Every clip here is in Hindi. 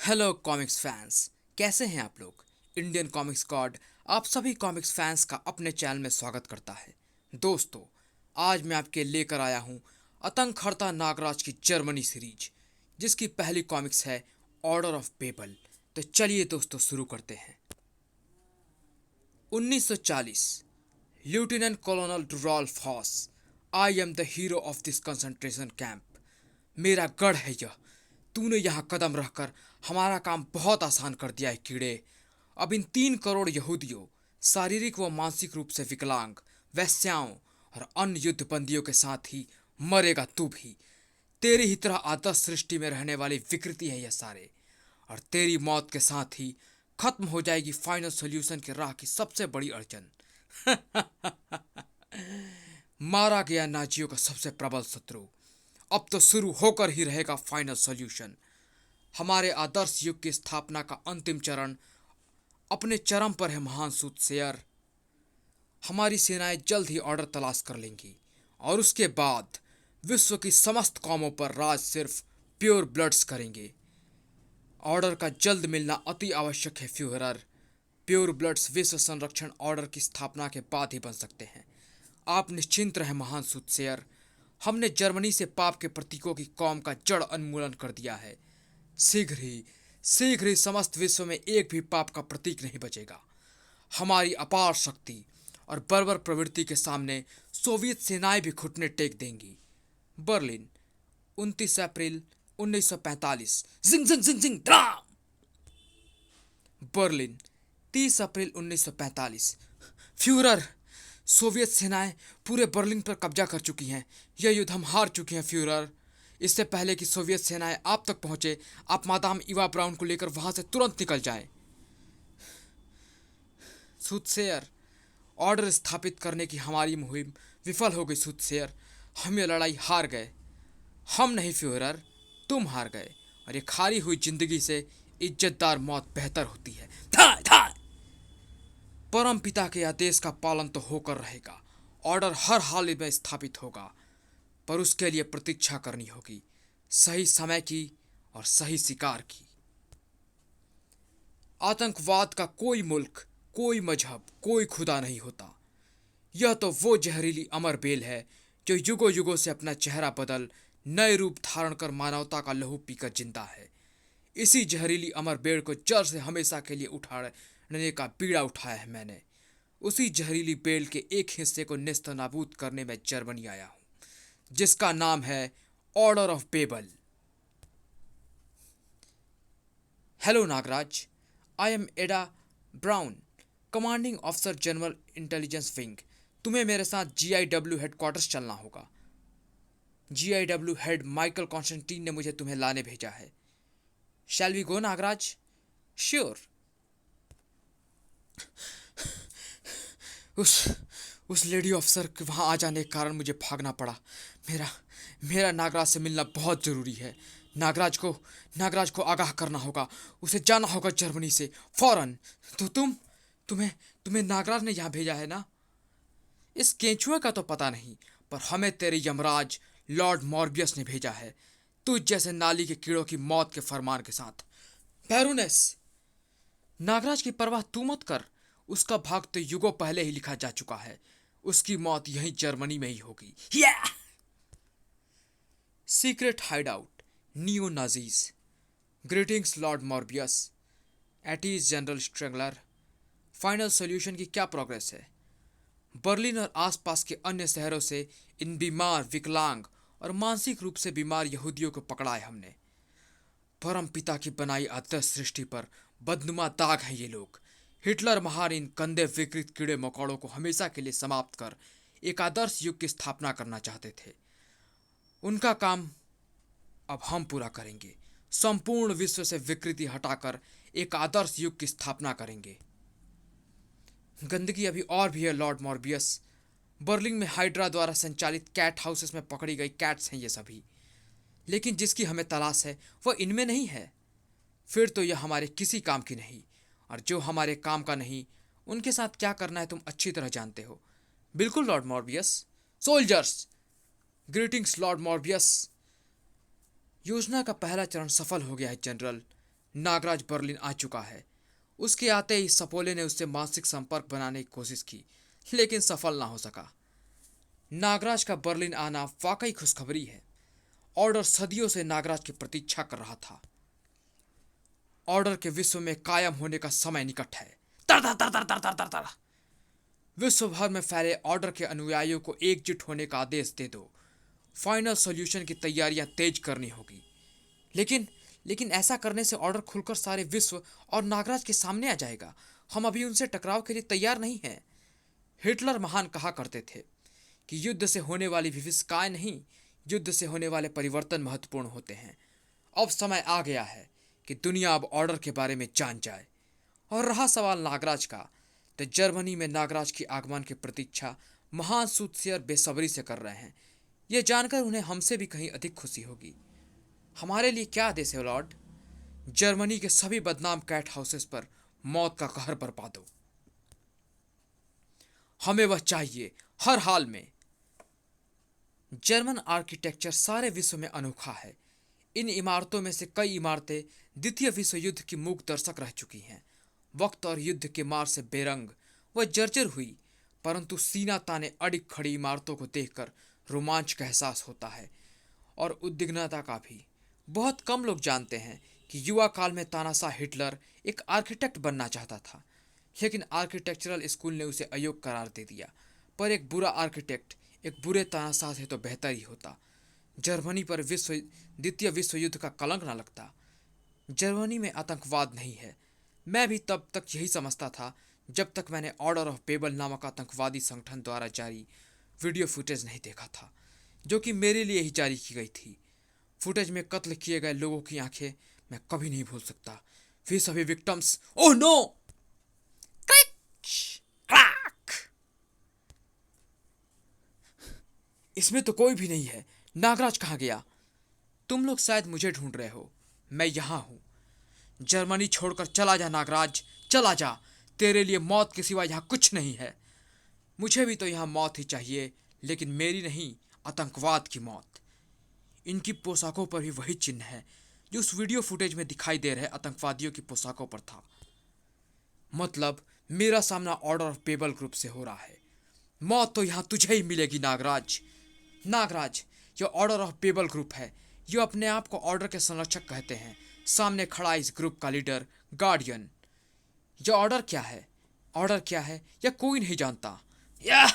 हेलो कॉमिक्स फैंस, कैसे हैं आप लोग। इंडियन कॉमिक्स गॉड आप सभी कॉमिक्स फैंस का अपने चैनल में स्वागत करता है। दोस्तों, आज मैं आपके लेकर आया हूं आतंकहर्ता नागराज की जर्मनी सीरीज, जिसकी पहली कॉमिक्स है ऑर्डर ऑफ बेबल। तो चलिए दोस्तों शुरू करते हैं। 1940, lieutenant colonel Rudolf Höss. I am the hero of this concentration camp. मेरा गढ़ है यह। तूने यहाँ कदम रखकर हमारा काम बहुत आसान कर दिया है कीड़े। अब इन 3 करोड़ यहूदियों, शारीरिक व मानसिक रूप से विकलांग, वैश्याओं और अन्य युद्ध बंदियों के साथ ही मरेगा तू भी। तेरी ही तरह आदर्श सृष्टि में रहने वाली विकृति है यह सारे। और तेरी मौत के साथ ही खत्म हो जाएगी फाइनल सॉल्यूशन की राह की सबसे बड़ी अड़चन। मारा गया नाजियों का सबसे प्रबल शत्रु। अब तो शुरू होकर ही रहेगा फाइनल सॉल्यूशन। हमारे आदर्श युग की स्थापना का अंतिम चरण अपने चरम पर है महान सूतसेयर। हमारी सेनाएं जल्द ही ऑर्डर तलाश कर लेंगी और उसके बाद विश्व की समस्त कौमों पर राज सिर्फ प्योर ब्लड्स करेंगे। ऑर्डर का जल्द मिलना अति आवश्यक है फ्यूहरर। प्योर ब्लड्स विश्व संरक्षण ऑर्डर की स्थापना के बाद ही बन सकते हैं। आप निश्चिंत रहें महान सूतसेयर। हमने जर्मनी से पाप के प्रतीकों की कौम का जड़ उन्मूलन कर दिया है। शीघ्र ही समस्त विश्व में एक भी पाप का प्रतीक नहीं बचेगा। हमारी अपार शक्ति और बर्बर प्रवृत्ति के सामने सोवियत सेनाएं भी घुटने टेक देंगी। बर्लिन, 29 अप्रैल 1945। जिंग जिंग जिंग जिंग ड्राम। बर्लिन, 30 अप्रैल 1945। फ्यूरर, सोवियत सेनाएं पूरे बर्लिन पर कब्जा कर चुकी हैं। यह युद्ध हम हार चुके हैं फ्यूरर। इससे पहले कि सोवियत सेनाएं आप तक पहुंचे, आप मादाम इवा ब्राउन को लेकर वहां से तुरंत निकल जाएं। सूतसेयर, ऑर्डर स्थापित करने की हमारी मुहिम विफल हो गई सूतसेयर। हम ये लड़ाई हार गए। हम नहीं फ्यूहरर, तुम हार गए। और ये खारी हुई जिंदगी से इज्जतदार मौत बेहतर होती है। थाय थाय। परम पिता के आदेश का पालन तो होकर रहेगा। ऑर्डर हर हाल में स्थापित होगा, पर उसके लिए प्रतीक्षा करनी होगी, सही समय की और सही शिकार की। आतंकवाद का कोई मुल्क, कोई मजहब, कोई खुदा नहीं होता। यह तो वो जहरीली अमर बेल है जो युगों युगों से अपना चेहरा बदल नए रूप धारण कर मानवता का लहू पीकर जिंदा है। इसी जहरीली अमर बेल को जड़ से हमेशा के लिए उठाने का बीड़ा उठाया है मैंने। उसी जहरीली बेल के एक हिस्से को नेस्त नाबूद करने में जर्मनी आया हूं, जिसका नाम है order of Babel. Hello Nagraj, I am Ada Brown, commanding officer general intelligence wing. तुम्हें मेरे साथ GIW हेडक्वार्टर्स चलना होगा। GIW हेड माइकल कॉन्स्टेंटीन ने मुझे तुम्हें लाने भेजा है। Shall we go Nagraj? Sure. उस उस लेडी ऑफिसर के वहां आ जाने के कारण मुझे भागना पड़ा। मेरा मेरा नागराज से मिलना बहुत जरूरी है। नागराज को आगाह करना होगा। उसे जाना होगा जर्मनी से फौरन। तो तुम्हें तुम्हें नागराज ने यहाँ भेजा है ना? इस केंचुए का तो पता नहीं, पर हमें तेरे यमराज लॉर्ड मॉर्बियस ने भेजा है, तुझ जैसे नाली के कीड़ों की मौत के फरमान के साथ। बैरोनेस, नागराज की परवाह तू मत कर। उसका भाग तो युगों पहले ही लिखा जा चुका है। उसकी मौत यहीं जर्मनी में ही होगी। Secret hideout, neo Nazis. Greetings lord Morbius. एटीज जनरल स्ट्रेंगलर। फाइनल सॉल्यूशन की क्या प्रोग्रेस है? बर्लिन और आसपास के अन्य शहरों से इन बीमार, विकलांग और मानसिक रूप से बीमार यहूदियों को पकड़ा है हमने। परम पिता की बनाई आदर्श सृष्टि पर बदनुमा दाग हैं ये लोग। हिटलर महान इन गंदे विकृत कीड़े मकोड़ों को हमेशा के लिए समाप्त कर एक आदर्श युग की स्थापना करना चाहते थे। उनका काम अब हम पूरा करेंगे। संपूर्ण विश्व से विकृति हटाकर एक आदर्श युग की स्थापना करेंगे। गंदगी अभी और भी है लॉर्ड मॉर्बियस। बर्लिन में हाइड्रा द्वारा संचालित कैट हाउसेस में पकड़ी गई कैट्स हैं ये सभी। लेकिन जिसकी हमें तलाश है वह इनमें नहीं है। फिर तो यह हमारे किसी काम की नहीं, और जो हमारे काम का नहीं उनके साथ क्या करना है तुम अच्छी तरह जानते हो। बिल्कुल Lord Morbius. Soldiers, greetings lord Morbius. योजना का पहला चरण सफल हो गया है जनरल। नागराज बर्लिन आ चुका है। उसके आते ही सपोले ने उससे मानसिक संपर्क बनाने की कोशिश की, लेकिन सफल ना हो सका। नागराज का बर्लिन आना वाकई खुशखबरी है। ऑर्डर सदियों से नागराज की प्रतीक्षा कर रहा था। ऑर्डर के विश्व में कायम होने का समय निकट है। तर तर तर तर तर तर तर तर। विश्व भर में फैले ऑर्डर के अनुयायियों को एकजुट होने का आदेश दे दो। फाइनल सॉल्यूशन की तैयारियां तेज करनी होगी। लेकिन लेकिन ऐसा करने से ऑर्डर खुलकर सारे विश्व और नागराज के सामने आ जाएगा। हम अभी उनसे टकराव के लिए तैयार नहीं हैं। हिटलर महान कहा करते थे कि युद्ध से होने वाली विभीषिकाएं नहीं, युद्ध से होने वाले परिवर्तन महत्वपूर्ण होते हैं। अब समय आ गया है कि दुनिया अब ऑर्डर के बारे में जान जाए। और रहा सवाल नागराज का, तो जर्मनी में नागराज की आगमन की प्रतीक्षा महान सूतसियर बेसब्री से कर रहे हैं। यह जानकर उन्हें हमसे भी कहीं अधिक खुशी होगी। हमारे लिए क्या आदेश है लॉर्ड? जर्मनी के सभी बदनाम कैट हाउसेस पर मौत का कहर बरपा दो। हमें वह चाहिए, हर हाल में। जर्मन आर्किटेक्चर सारे विश्व में अनोखा है। इन इमारतों में से कई इमारतें द्वितीय विश्व युद्ध की मूक दर्शक रह चुकी हैं। वक्त और युद्ध के मार से बेरंग व जर्जर हुई, परंतु सीना ताने अड़ी खड़ी इमारतों को देखकर रोमांच का एहसास होता है, और उद्विग्नता का भी। बहुत कम लोग जानते हैं कि युवा काल में तानाशाह हिटलर एक आर्किटेक्ट बनना चाहता था, लेकिन आर्किटेक्चरल स्कूल ने उसे अयोग्य करार दे दिया। पर एक बुरा आर्किटेक्ट एक बुरे तानाशाह से तो बेहतर ही होता। जर्मनी पर द्वितीय विश्व युद्ध का कलंक न लगता। जर्मनी में आतंकवाद नहीं है। मैं भी तब तक यही समझता था जब तक मैंने ऑर्डर ऑफ पेबल नामक आतंकवादी संगठन द्वारा जारी वीडियो फुटेज नहीं देखा था, जो कि मेरे लिए ही जारी की गई थी। फुटेज में कत्ल किए गए लोगों की आंखें मैं कभी नहीं भूल सकता। वे सभी विक्टिम्स, ओह नो! क्रैक! इसमें तो कोई भी नहीं है। नागराज कहाँ गया? तुम लोग शायद मुझे ढूंढ रहे हो। मैं यहाँ हूँ। जर्मनी छोड़कर चला जा नागराज, चला जा। तेरे लिए मौत के सिवा यहाँ कुछ नहीं है। मुझे भी तो यहाँ मौत ही चाहिए, लेकिन मेरी नहीं, आतंकवाद की मौत। इनकी पोशाकों पर भी वही चिन्ह है जो उस वीडियो फुटेज में दिखाई दे रहे आतंकवादियों की पोशाकों पर था। मतलब मेरा सामना ऑर्डर ऑफ पेबल ग्रुप से हो रहा है। मौत तो यहाँ तुझे ही मिलेगी नागराज। नागराज, यह ऑर्डर ऑफ पेबल ग्रुप है। ये अपने आप को ऑर्डर के संरक्षक कहते हैं। सामने खड़ा इस ग्रुप का लीडर गार्डियन। यह ऑर्डर क्या है? ऑर्डर क्या है यह कोई नहीं जानता। यह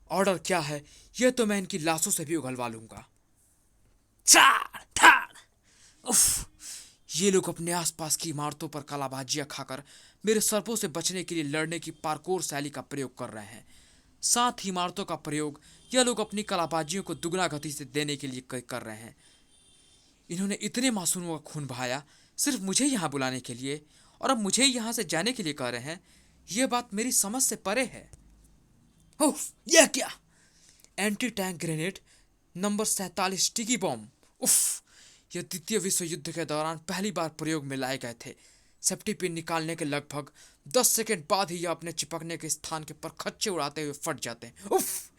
ऑर्डर क्या है यह तो मैं इनकी लाशों से भी उगलवा लूंगा। चार ठार। उफ, ये लोग अपने आसपास की इमारतों पर कलाबाजियां खाकर मेरे सर्पों से बचने के लिए लड़ने की पार्कोर शैली का प्रयोग कर रहे हैं। साथ ही इमारतों का प्रयोग यह लोग अपनी कलाबाजियों को दुगना गति से देने के लिए कर रहे हैं। इन्होंने इतने मासूमों का खून बहाया सिर्फ मुझे यहाँ बुलाने के लिए, और अब मुझे यहाँ से जाने के लिए कह रहे हैं। यह बात मेरी समझ से परे है। उफ, यह क्या? Anti tank grenade number 47 sticky bomb. उफ, यह द्वितीय विश्व युद्ध के दौरान पहली बार प्रयोग में लाए गए थे। सेफ्टी पिन निकालने के लगभग 10 सेकंड बाद ही यह अपने चिपकने के स्थान के पर खच्चे उड़ाते हुए फट जाते हैं। उफ,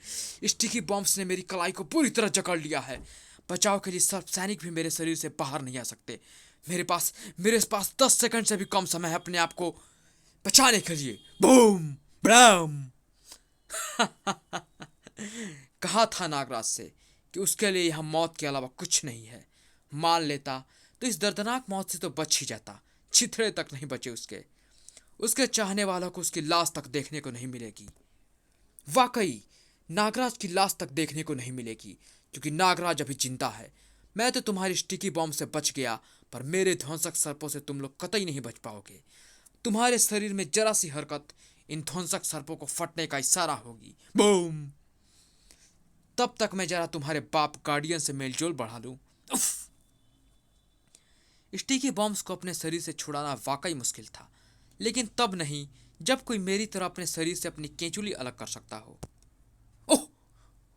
स्टिकी बॉम्ब्स ने मेरी कलाई को पूरी तरह जकड़ लिया है। बचाव के लिए सर्प सैनिक भी मेरे शरीर से बाहर नहीं आ सकते। मेरे पास 10 सेकंड से भी कम समय है अपने आप को बचाने के लिए। Boom Bram. कहा था नागराज से कि उसके लिए यहां मौत के अलावा कुछ नहीं है। मान लेता तो इस दर्दनाक मौत से तो बच ही जाता। छिथड़े तक नहीं बचे उसके। उसके चाहने वालों को उसकी लाश तक देखने को नहीं मिलेगी। वाकई नागराज की लाश तक देखने को नहीं मिलेगी, क्योंकि नागराज अभी जिंदा है। मैं तो तुम्हारी स्टिकी बॉम्ब से बच गया, पर मेरे ध्वंसक सर्पों से तुम लोग कतई नहीं बच पाओगे। तुम्हारे शरीर में जरा सी हरकत इन ध्वंसक सर्पों को फटने का इशारा होगी। बूम। तब तक मैं जरा तुम्हारे बाप गार्डियन से मेलजोल बढ़ा लूं। स्टिकी बॉम्ब्स को अपने शरीर से छुड़ाना वाकई मुश्किल था, लेकिन तब नहीं जब कोई मेरी तरह अपने शरीर से अपनी केंचुली अलग कर सकता हो। ओह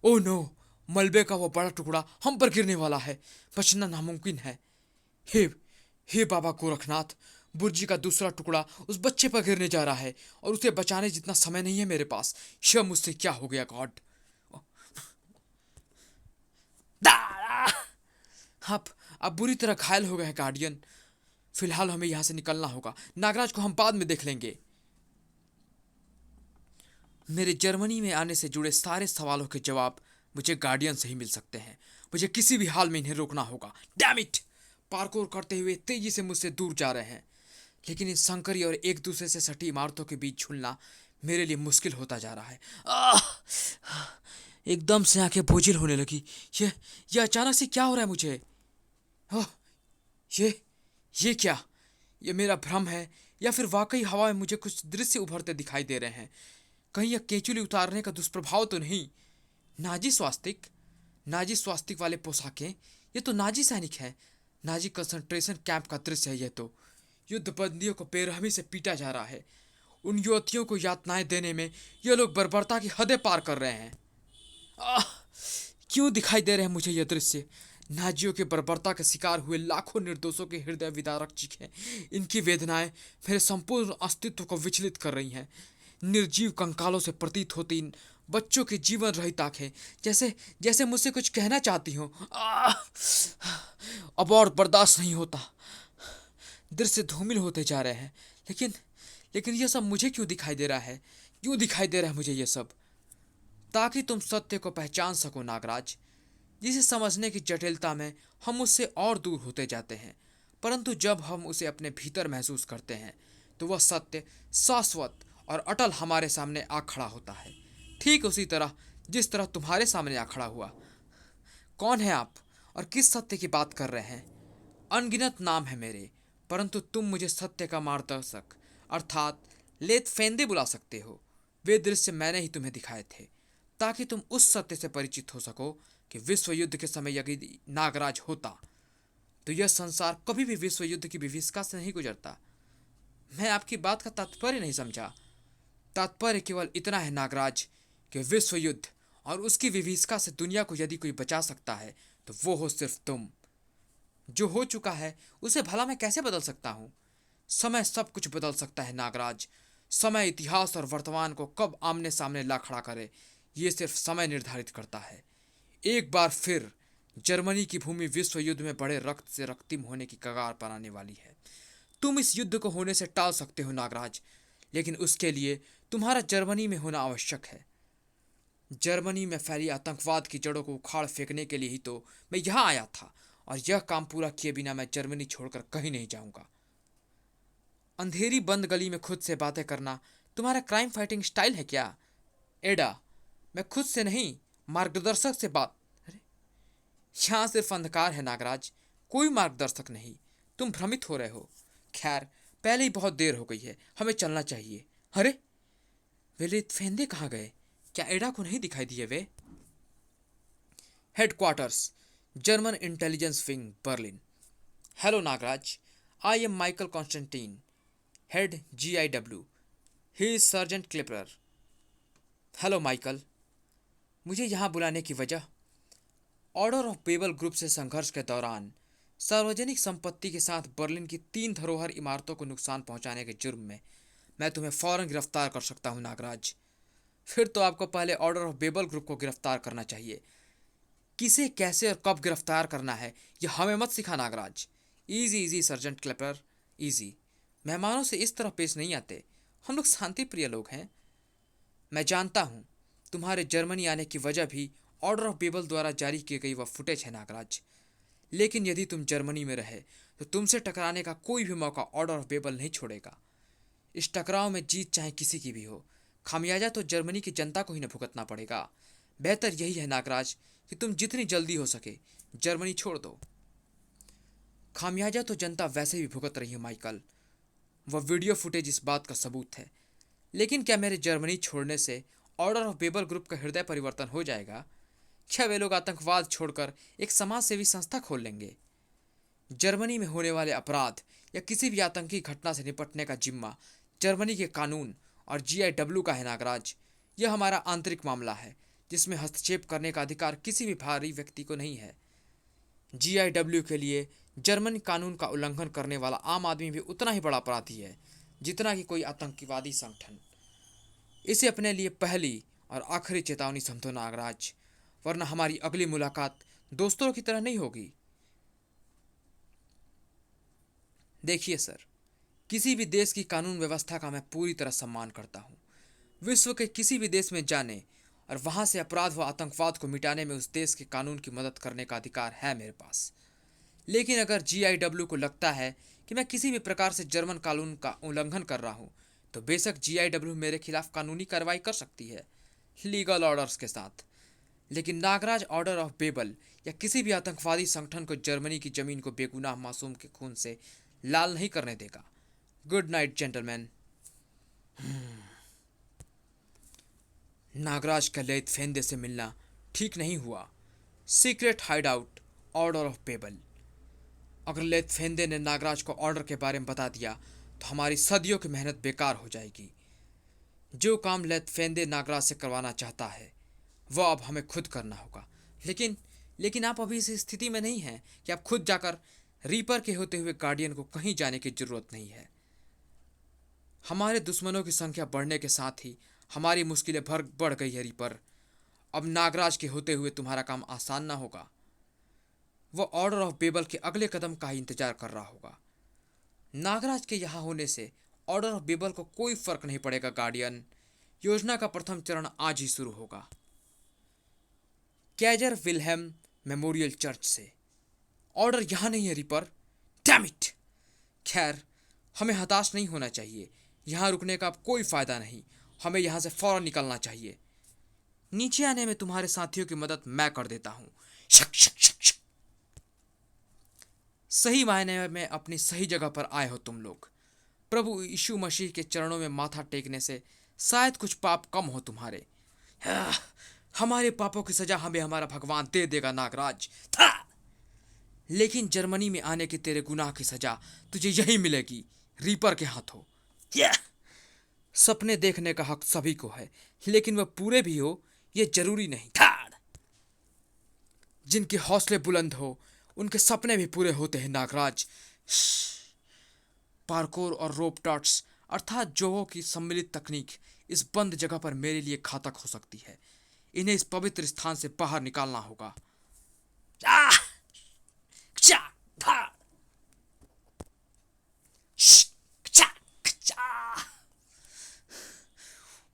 ओह नो, मलबे का वो बड़ा टुकड़ा हम पर गिरने वाला है। बचना नामुमकिन है। हे हे बाबा गोरखनाथ, बुर्जी का दूसरा टुकड़ा उस बच्चे पर गिरने जा रहा है, और उसे बचाने जितना समय नहीं है मेरे पास। यह मुझसे क्या हो गया गॉड? अब बुरी तरह घायल हो गए हैं गार्डियन। फिलहाल हमें यहाँ से निकलना होगा। नागराज को हम बाद में देख लेंगे। मेरे जर्मनी में आने से जुड़े सारे सवालों के जवाब मुझे गार्डियन से ही मिल सकते हैं। मुझे किसी भी हाल में इन्हें रोकना होगा। Damn it! पार्कोर करते हुए तेजी से मुझसे दूर जा रहे हैं, लेकिन इन संकरी और एक दूसरे से सटी इमारतों के बीच झूलना मेरे लिए मुश्किल होता जा रहा है। आह! एकदम से आंखें बोझिल होने लगी। ये ये अचानक से क्या हो रहा है मुझे? ओह! ये ये क्या? ये मेरा भ्रम है या फिर वाकई हवा में मुझे कुछ दृश्य उभरते दिखाई दे रहे हैं? कहीं यह केचुली उतारने का दुष्प्रभाव तो नहीं? नाजी स्वास्तिक, नाजी स्वास्तिक वाले पोशाकें, ये तो नाजी सैनिक हैं। नाजी कंसंट्रेशन कैंप का दृश्य है ये तो। युद्धबंदियों को बेरहमी से पीटा जा रहा है। उन युवतियों को यातनाएं देने में ये लोग बर्बरता की हदें पार कर रहे हैं। आह! क्यों दिखाई दे रहे हैं मुझे ये दृश्य? नाजियों के बर्बरता के शिकार हुए लाखों निर्दोषों के हृदय विदारक चीखें। इनकी वेदनाएं मेरे संपूर्ण अस्तित्व को विचलित कर रही हैं। निर्जीव कंकालों से प्रतीत होती इन बच्चों की जीवन रहित आंखें जैसे जैसे मुझसे कुछ कहना चाहती हो। अब और बर्दाश्त नहीं होता। दृश्य धूमिल होते जा रहे हैं, लेकिन लेकिन यह सब मुझे क्यों दिखाई दे रहा है? क्यों दिखाई दे रहा है मुझे ये सब? ताकि तुम सत्य को पहचान सको नागराज, जिसे समझने की जटिलता में हम उससे और दूर होते जाते हैं। परंतु जब हम उसे अपने भीतर महसूस करते हैं तो वह सत्य शाश्वत और अटल हमारे सामने आ खड़ा होता है। ठीक उसी तरह जिस तरह तुम्हारे सामने आ खड़ा हुआ। कौन है आप और किस सत्य की बात कर रहे हैं? अनगिनत नाम है मेरे, परंतु तुम मुझे सत्य का मार्गदर्शक अर्थात लेत फेंदे बुला सकते हो। वे दृश्य मैंने ही तुम्हें दिखाए थे ताकि तुम उस सत्य से परिचित हो सको कि विश्व युद्ध के समय यदि नागराज होता तो यह संसार कभी भी विश्व युद्ध की विभीषिका से नहीं गुजरता। मैं आपकी बात का तात्पर्य नहीं समझा। तात्पर्य केवल इतना है नागराज कि विश्व युद्ध और उसकी विभीषिका से दुनिया को यदि कोई बचा सकता है तो वो हो सिर्फ तुम। जो हो चुका है उसे भला मैं कैसे बदल सकता हूँ? समय सब कुछ बदल सकता है नागराज। समय इतिहास और वर्तमान को कब आमने सामने ला खड़ा करे ये सिर्फ समय निर्धारित करता है। एक बार फिर जर्मनी की भूमि विश्व युद्ध में बड़े रक्त से रक्तिम होने की कगार पर आने वाली है। तुम इस युद्ध को होने से टाल सकते हो नागराज, लेकिन उसके लिए तुम्हारा जर्मनी में होना आवश्यक है। जर्मनी में फैली आतंकवाद की जड़ों को उखाड़ फेंकने के लिए ही तो मैं यहाँ आया था, और यह काम पूरा किए बिना मैं जर्मनी छोड़कर कहीं नहीं जाऊंगा। अंधेरी बंद गली में खुद से बातें करना तुम्हारा क्राइम फाइटिंग स्टाइल है क्या? एडा, मैं खुद से नहीं, मार्गदर्शक से बात। अरे, यहाँ सिर्फ अंधकार है नागराज, कोई मार्गदर्शक नहीं। तुम भ्रमित हो रहे हो। खैर, पहले ही बहुत देर हो गई है, हमें चलना चाहिए। अरे, वे लेतफेंदे कहाँ गए? क्या एडा को नहीं दिखाई दिए वे? Headquarters, German intelligence wing, Berlin. Hello Nagraj, I am Michael Constantine, head GIW। He is sergeant Clipper. Hello Michael, मुझे यहाँ बुलाने की वजह? ऑर्डर ऑफ बेबल ग्रुप से संघर्ष के दौरान सार्वजनिक संपत्ति के साथ बर्लिन की 3 धरोहर इमारतों को नुकसान पहुंचाने के जुर्म में मैं तुम्हें फौरन गिरफ्तार कर सकता हूं नागराज। फिर तो आपको पहले ऑर्डर ऑफ बेबल ग्रुप को गिरफ्तार करना चाहिए। किसे कैसे और कब गिरफ्तार करना है यह हमें मत सिखा Nagraj. Easy easy sergeant Klepper, easy. मेहमानों से इस तरह पेश नहीं आते, हम लोग शांति प्रिय लोग हैं। मैं जानता हूँ तुम्हारे जर्मनी आने की वजह भी ऑर्डर ऑफ बेबल द्वारा जारी की गई वह फुटेज है नागराज, लेकिन यदि तुम जर्मनी में रहे तो तुमसे टकराने का कोई भी मौका ऑर्डर ऑफ बेबल नहीं छोड़ेगा। इस टकराव में जीत चाहे किसी की भी हो, खामियाजा तो जर्मनी की जनता को ही न भुगतना पड़ेगा। बेहतर यही है नागराज कि तुम जितनी जल्दी हो सके जर्मनी छोड़ दो। खामियाजा तो जनता वैसे भी भुगत रही है माइकल, वह वीडियो फुटेज इस बात का सबूत है। लेकिन क्या मेरे जर्मनी छोड़ने से ऑर्डर ऑफ बेबल ग्रुप का हृदय परिवर्तन हो जाएगा? क्या वे लोग आतंकवाद छोड़कर एक समाज सेवी संस्था खोल लेंगे? जर्मनी में होने वाले अपराध या किसी भी आतंकी घटना से निपटने का जिम्मा जर्मनी के कानून और GIW का है नागराज। यह हमारा आंतरिक मामला है जिसमें हस्तक्षेप करने का अधिकार किसी भी बाहरी व्यक्ति को नहीं है। GIW के लिए जर्मन कानून का उल्लंघन करने वाला आम आदमी भी उतना ही बड़ा अपराधी है जितना कि कोई आतंकवादी संगठन। इसे अपने लिए पहली और आखिरी चेतावनी समझो नागराज, वरना हमारी अगली मुलाकात दोस्तों की तरह नहीं होगी। देखिए सर, किसी भी देश की कानून व्यवस्था का मैं पूरी तरह सम्मान करता हूँ। विश्व के किसी भी देश में जाने और वहाँ से अपराध व आतंकवाद को मिटाने में उस देश के कानून की मदद करने का अधिकार है मेरे पास। लेकिन अगर GIW को लगता है कि मैं किसी भी प्रकार से जर्मन कानून का उल्लंघन कर रहा हूँ, तो बेशक GIW मेरे खिलाफ कानूनी कार्रवाई कर सकती है, लीगल ऑर्डर्स के साथ। लेकिन नागराज ऑर्डर ऑफ बेबल या किसी भी आतंकवादी संगठन को जर्मनी की जमीन को बेगुनाह मासूम के खून से लाल नहीं करने देगा। Good night gentleman. नागराज का लेथ फेंदे से मिलना ठीक नहीं हुआ। Secret hideout, order of Babel. अगर लेथ फेंदे ने नागराज को ऑर्डर के बारे में बता दिया तो हमारी सदियों की मेहनत बेकार हो जाएगी। जो काम लेथ फेंदे नागराज से करवाना चाहता है वह अब हमें खुद करना होगा। लेकिन आप अभी इस स्थिति में नहीं हैं कि आप खुद जाकर रीपर के होते हुए गार्डियन को कहीं जाने की जरूरत नहीं है। हमारे दुश्मनों की संख्या बढ़ने के साथ ही हमारी मुश्किलें बढ़ गई है रीपर। अब नागराज के होते हुए तुम्हारा काम आसान ना होगा। वह ऑर्डर ऑफ बेबल के अगले कदम का ही इंतजार कर रहा होगा। नागराज के यहाँ होने से ऑर्डर ऑफ बेबल को कोई फर्क नहीं पड़ेगा गार्डियन। योजना का प्रथम चरण आज ही शुरू होगा, कैजर विल्हेम मेमोरियल चर्च से। ऑर्डर यहाँ नहीं है रीपर, डैम इट। खैर, हमें हताश नहीं होना चाहिए। यहाँ रुकने का अब कोई फायदा नहीं। हमें यहाँ से फौरन निकलना चाहिए। नीचे आने में तुम्हारे साथियों की मदद मैं कर देता हूँ। शक शक शक शक। सही मायने में अपनी सही जगह पर आए हो तुम लोग। प्रभु यीशु मसीह के चरणों में माथा टेकने से शायद कुछ पाप कम हो तुम्हारे। हमारे पापों की सजा हमें हमारा भगवान दे देगा नागराज। लेकिन जर्मनी में आने के तेरे गुनाह की सजा तुझे यही मिलेगी, रीपर के हाथों। सपने देखने का हक सभी को है, लेकिन वह पूरे भी हो यह जरूरी नहीं। जिनके हौसले बुलंद हो उनके सपने भी पूरे होते हैं नागराज। पार्कोर और रोप टॉट्स अर्थात जोवो की सम्मिलित तकनीक इस बंद जगह पर मेरे लिए घातक हो सकती है। इन्हें इस पवित्र स्थान से बाहर निकालना होगा।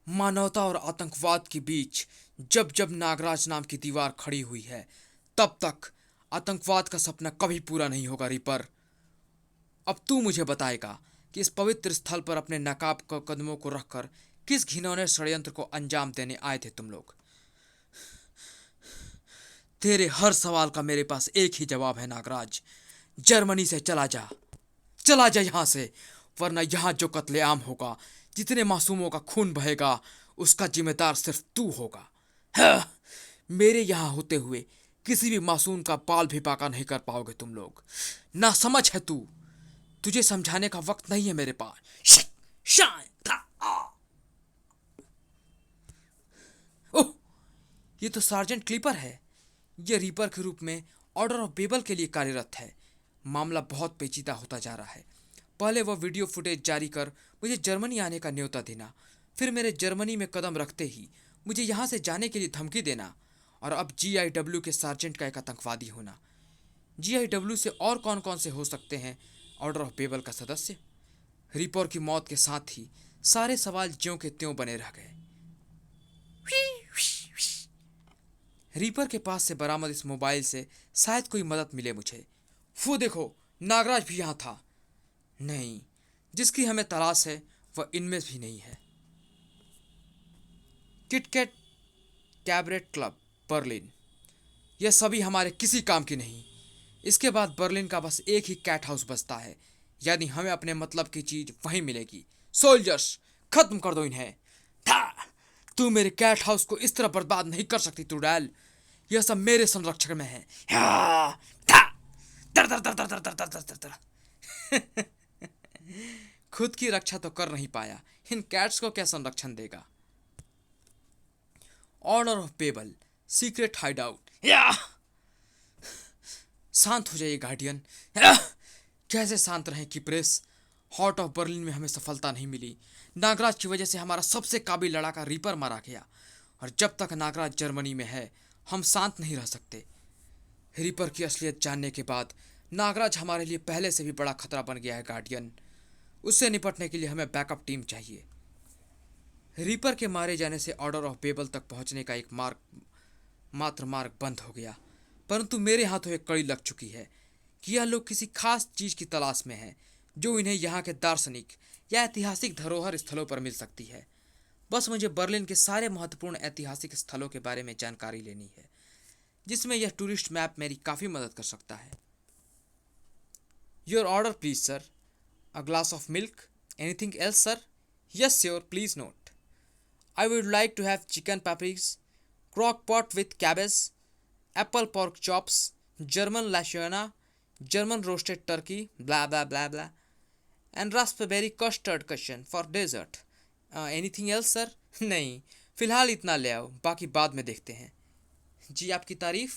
मानवता और आतंकवाद के बीच जब जब नागराज नाम की दीवार खड़ी हुई है, तब तक आतंकवाद का सपना कभी पूरा नहीं होगा रीपर। अब तू मुझे बताएगा कि इस पवित्र स्थल पर अपने नकाब कदमों को रखकर किस घिनौने षड्यंत्र को अंजाम देने आए थे तुम लोग। तेरे हर सवाल का मेरे पास एक ही जवाब है नागराज। जर्मनी से चला जा यहां से, वरना यहां जो कत्लेआम होगा, जितने मासूमों का खून बहेगा, उसका जिम्मेदार सिर्फ तू होगा। मेरे यहां होते हुए किसी भी मासूम का बाल भी बाका नहीं कर पाओगे तुम लोग। ना समझ है तू। तुझे समझाने का वक्त नहीं है मेरे पास। ओह, ये तो सार्जेंट क्लीपर है। ये रीपर के रूप में ऑर्डर ऑफ बेबल के लिए कार्यरत है। मामला बहुत पेचीदा होता जा रहा है। पहले वह वीडियो फुटेज जारी कर मुझे जर्मनी आने का न्योता देना, फिर मेरे जर्मनी में कदम रखते ही मुझे यहाँ से जाने के लिए धमकी देना, और अब GIW के सार्जेंट का एक आतंकवादी होना। GIW से और कौन कौन से हो सकते हैं ऑर्डर ऑफ बेबल का सदस्य? रीपर की मौत के साथ ही सारे सवाल ज्यों के त्यों बने रह गए। रीपर के पास से बरामद इस मोबाइल से शायद कोई मदद मिले मुझे। वो देखो, नागराज भी यहाँ था। नहीं, जिसकी हमें तलाश है वह इनमें भी नहीं है। किटकैट कैबरेट क्लब बर्लिन, यह सभी हमारे किसी काम की नहीं। इसके बाद बर्लिन का बस एक ही कैट हाउस बचता है, यानी हमें अपने मतलब की चीज वहीं मिलेगी। सोल्जर्स, खत्म कर दो इन्हें। तू मेरे कैट हाउस को इस तरह बर्बाद नहीं कर सकती ट्रूडेल। यह सब मेरे संरक्षण में है। खुद की रक्षा तो कर नहीं पाया, इन कैट्स को क्या संरक्षण देगा? Order of Babel, secret hideout. शांत हो जाइए गार्डियन। कैसे शांत रहें किप्रेस? हॉट ऑफ बर्लिन में हमें सफलता नहीं मिली। नागराज की वजह से हमारा सबसे काबिल लड़ाका रीपर मारा गया, और जब तक नागराज जर्मनी में है हम शांत नहीं रह सकते। रीपर की असलियत जानने के बाद नागराज हमारे लिए पहले से भी बड़ा खतरा बन गया है गार्डियन। उससे निपटने के लिए हमें बैकअप टीम चाहिए। रीपर के मारे जाने से ऑर्डर ऑफ बेबल तक पहुंचने का एक मात्र मार्ग बंद हो गया। परंतु मेरे हाथों एक कड़ी लग चुकी है कि यह लोग किसी खास चीज की तलाश में हैं जो इन्हें यहाँ के दार्शनिक या ऐतिहासिक धरोहर स्थलों पर मिल सकती है। बस मुझे बर्लिन के सारे महत्वपूर्ण ऐतिहासिक स्थलों के बारे में जानकारी लेनी है, जिसमें यह टूरिस्ट मैप मेरी काफ़ी मदद कर सकता है। Your order please sir. A glass of milk. Anything else sir? Yes sure, please note. I would like to have chicken paprikas, crock pot with cabbage, apple pork chops, German lasagna, German roasted turkey, blah blah blah blah, and raspberry custard cushion for dessert. Anything else sir? नहीं, फिलहाल इतना ले आओ, बाकी बाद में देखते हैं। जी आपकी तारीफ?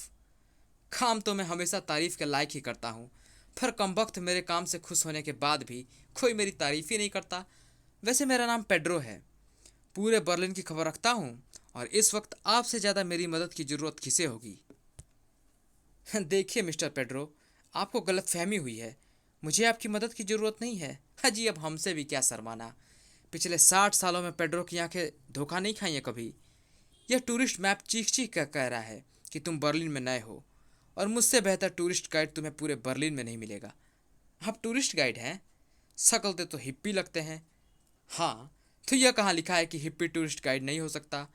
काम तो मैं हमेशा तारीफ के लायक ही करता हूँ, पर कमबख्त मेरे काम से खुश होने के बाद भी कोई मेरी तारीफ ही नहीं करता। वैसे मेरा नाम पेड्रो है, पूरे बर्लिन की खबर रखता हूँ, और इस वक्त आपसे ज़्यादा मेरी मदद की ज़रूरत किसे होगी? देखिए मिस्टर पेड्रो, आपको गलतफहमी हुई है। मुझे आपकी मदद की ज़रूरत नहीं है। हाँ जी, अब हमसे भी क्या शर्माना। पिछले 60 सालों में पेड्रो की आंखें धोखा नहीं खाई हैं कभी। यह टूरिस्ट मैप चीख चीख कर कह रहा है कि तुम बर्लिन में नए हो, और मुझसे बेहतर टूरिस्ट गाइड तुम्हें पूरे बर्लिन में नहीं मिलेगा। आप टूरिस्ट गाइड हैं? शक्ल से तो हिप्पी लगते हैं। हाँ, तो यह कहाँ लिखा है कि हिप्पी टूरिस्ट गाइड नहीं हो सकता?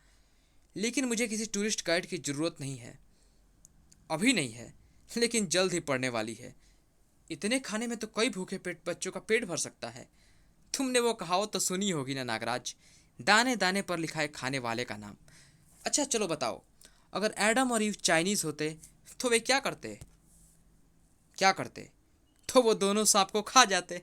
लेकिन मुझे किसी टूरिस्ट गाइड की ज़रूरत नहीं है। अभी नहीं है, लेकिन जल्द ही पड़ने वाली है। इतने खाने में तो कई भूखे पेट बच्चों का पेट भर सकता है। तुमने वो कहावत तो सुनी होगी ना नागराज, दाने दाने पर लिखा है खाने वाले का नाम। अच्छा चलो बताओ, अगर एडम और ईव चाइनीज होते तो वे क्या करते? क्या करते? तो वो दोनों सांप को खा जाते।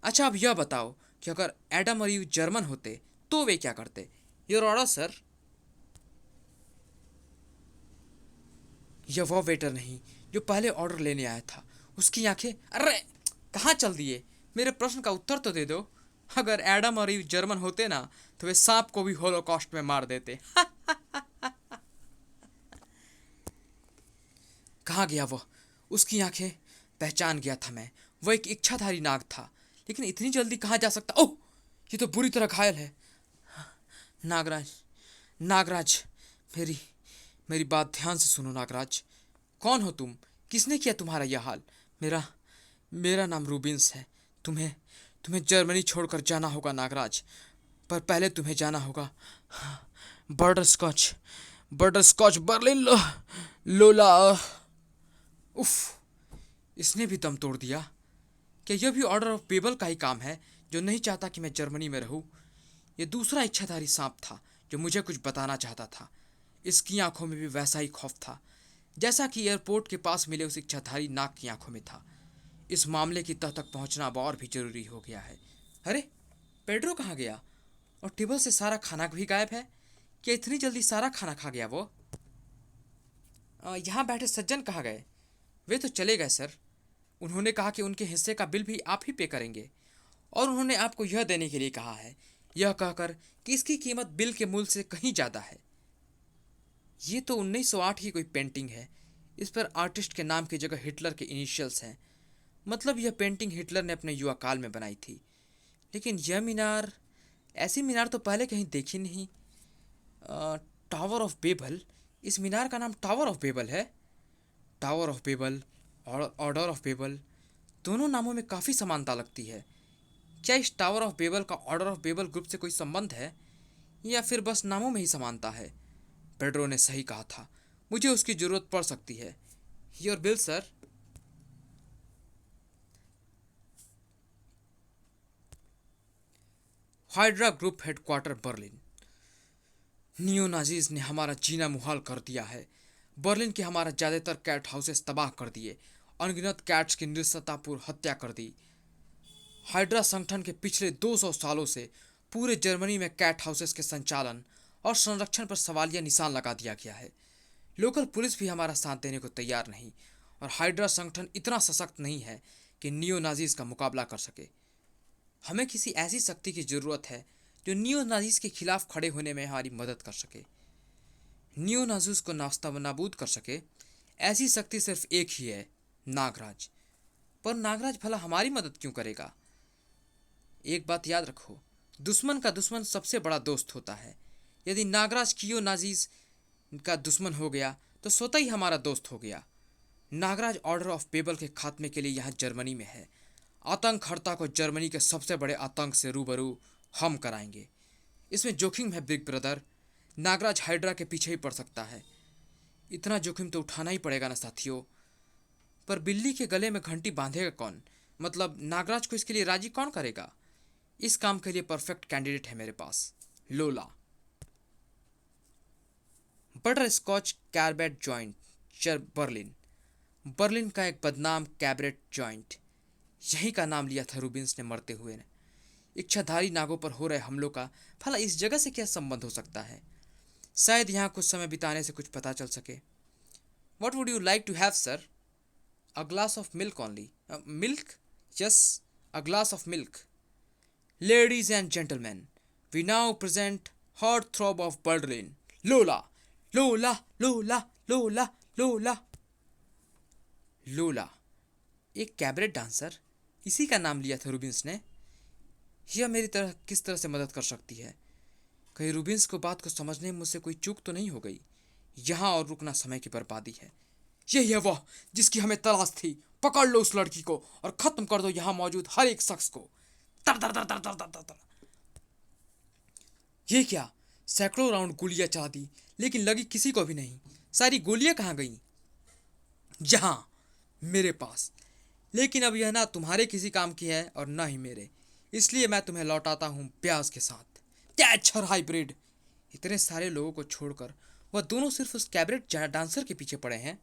अच्छा अब यह बताओ कि अगर एडम और ईव जर्मन होते तो वे क्या करते? Your order sir. यह वो वेटर नहीं जो पहले ऑर्डर लेने आया था। उसकी आंखें, अरे कहाँ चल दिए? मेरे प्रश्न का उत्तर तो दे दो। अगर एडम और ईव जर्मन होते ना, तो वे सांप को भी होलोकॉस्ट में मार देते। कहाँ गया वो? उसकी आंखें, पहचान गया था मैं। वह एक इच्छाधारी नाग था, लेकिन इतनी जल्दी कहाँ जा सकता? ओह, ये तो बुरी तरह घायल है। नागराज, नागराज, मेरी मेरी बात ध्यान से सुनो नागराज। कौन हो तुम? किसने किया तुम्हारा यह हाल? मेरा मेरा नाम रूबिन्स है। तुम्हें तुम्हें जर्मनी छोड़कर जाना होगा नागराज, पर पहले तुम्हें जाना होगा बर्डरस्कॉच बर्डरस्कॉच बर्लिन लोला। उफ, इसने भी दम तोड़ दिया। क्या यह भी ऑर्डर ऑफ बेबल का ही काम है, जो नहीं चाहता कि मैं जर्मनी में रहूं? यह दूसरा इच्छाधारी सांप था जो मुझे कुछ बताना चाहता था। इसकी आंखों में भी वैसा ही खौफ था, जैसा कि एयरपोर्ट के पास मिले उस इच्छाधारी नाग की आंखों में था। इस मामले की तह तक पहुंचना अब और भी जरूरी हो गया है। अरे, पेड्रो कहाँ गया? और टेबल से सारा खाना भी गायब है। क्या इतनी जल्दी सारा खाना खा गया वो? यहाँ बैठे सज्जन कहाँ गए? वे तो चले गए सर। उन्होंने कहा कि उनके हिस्से का बिल भी आप ही पे करेंगे, और उन्होंने आपको यह देने के लिए कहा है, यह कहकर कि इसकी कीमत बिल के मूल्य से कहीं ज़्यादा है। ये तो 1908 की कोई पेंटिंग है। इस पर आर्टिस्ट के नाम की जगह हिटलर के इनिशियल्स हैं। मतलब यह पेंटिंग हिटलर ने अपने युवा काल में बनाई थी। लेकिन यह मीनार, ऐसी मीनार तो पहले कहीं देखी नहीं। टावर ऑफ बेबल, इस मीनार का नाम टावर ऑफ बेबल है। टावर ऑफ बेबल और ऑर्डर ऑफ बेबल, दोनों नामों में काफ़ी समानता लगती है। क्या इस टावर ऑफ बेबल का ऑर्डर ऑफ बेबल ग्रुप से कोई संबंध है, या फिर बस नामों में ही समानता है? पेड्रो ने सही कहा था, मुझे उसकी ज़रूरत पड़ सकती है। Your bill sir. Hydra group headquarter Berlin. Neo Nazis ने हमारा जीना मुहाल कर दिया है। बर्लिन के हमारा ज़्यादातर कैट हाउसेस तबाह कर दिए। अनगिनत कैट्स की नृशंसतापूर्ण हत्या कर दी। हाइड्रा संगठन के पिछले 200 सालों से पूरे जर्मनी में कैट हाउसेस के संचालन और संरक्षण पर सवालिया निशान लगा दिया गया है। लोकल पुलिस भी हमारा साथ देने को तैयार नहीं, और हाइड्रा संगठन इतना सशक्त नहीं है कि नियो नाजीज का मुकाबला कर सके। हमें किसी ऐसी शक्ति की ज़रूरत है जो नियो नाजीज के खिलाफ खड़े होने में हमारी मदद कर सके, नियो नाजीज को नाबूद कर सके। ऐसी शक्ति सिर्फ एक ही है, नागराज। पर नागराज भला हमारी मदद क्यों करेगा? एक बात याद रखो, दुश्मन का दुश्मन सबसे बड़ा दोस्त होता है। यदि नागराज कियो नाजीज का दुश्मन हो गया तो स्वतः ही हमारा दोस्त हो गया। नागराज ऑर्डर ऑफ पेबल के खात्मे के लिए यहाँ जर्मनी में है। आतंकहर्ता को जर्मनी के सबसे बड़े आतंक से रूबरू हम कराएंगे। इसमें जोखिम है बिग ब्रदर। नागराज हाइड्रा के पीछे ही पड़ सकता है। इतना जोखिम तो उठाना ही पड़ेगा ना साथियों। पर बिल्ली के गले में घंटी बांधेगा कौन? मतलब नागराज को इसके लिए राजी कौन करेगा? इस काम के लिए परफेक्ट कैंडिडेट है मेरे पास, Lola. Butter scotch cabaret joint, Berlin. Berlin का एक बदनाम कैबरेट जॉइंट। यहीं का नाम लिया था रूबिन्स ने मरते हुए ने। इच्छाधारी नागों पर हो रहे हमलों का भला इस जगह से क्या संबंध हो सकता है? शायद यहाँ कुछ समय बिताने से कुछ पता चल सके। What would you like to have sir? A glass of milk only. Milk? Yes, a glass of milk. Ladies and gentlemen, we now present Heartthrob of Berlin, Lola. Lola, Lola, Lola, Lola. लोला, एक कैबरेट डांसर, इसी का नाम लिया था रूबिन्स ने। यह मेरी तरह किस तरह से मदद कर सकती है? कहीं रूबिन्स को बात को समझने में मुझसे कोई चूक तो नहीं हो गई? यहाँ और रुकना समय की बर्बादी है। यही है वह जिसकी हमें तलाश थी। पकड़ लो उस लड़की को और खत्म कर दो यहाँ मौजूद हर एक शख्स को। तर तर तर तर तर तर तर तर। ये क्या? सैकड़ों राउंड गोलियां चला दी, लेकिन लगी किसी को भी नहीं। सारी गोलियां कहाँ गईं? यहाँ, मेरे पास। लेकिन अब यह ना तुम्हारे किसी काम की है और ना ही मेरे, इसलिए मैं तुम्हें लौटाता हूँ प्याज के साथ। Catcher hybrid. इतने सारे लोगों को छोड़कर वह दोनों सिर्फ उस कैबरेट डांसर के पीछे पड़े हैं।